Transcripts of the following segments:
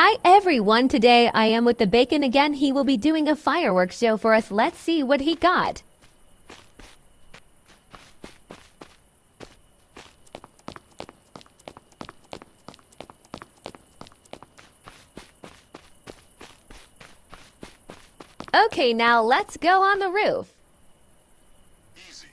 Hi everyone, today I am with the bacon again. He will be doing a fireworks show for us. Let's see what he got. Okay, now let's go on the roof. Easy.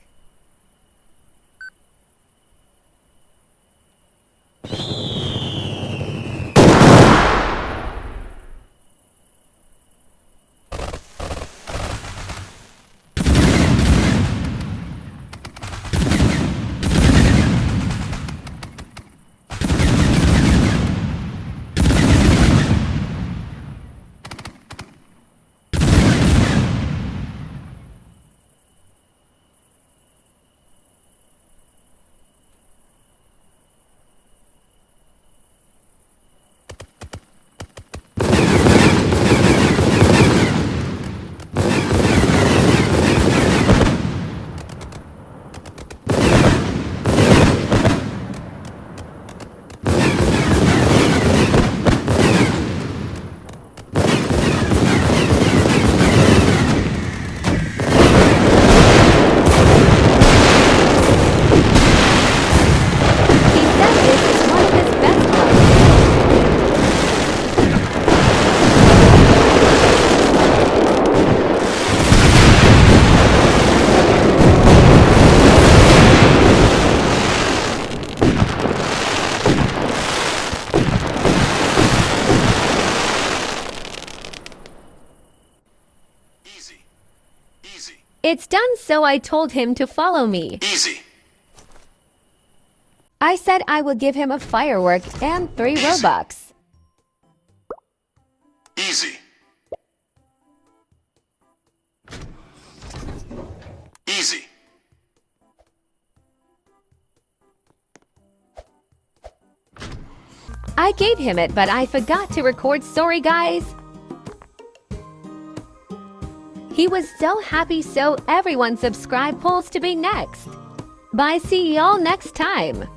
He said this is one of his best ones. Easy. Easy. It's done, so I told him to follow me. Easy. I said I will give him a firework and 3 Robux. Easy. Easy. I gave him it, but I forgot to record. Sorry, guys. He was so happy, so everyone subscribe polls to be next. Bye, see y'all next time.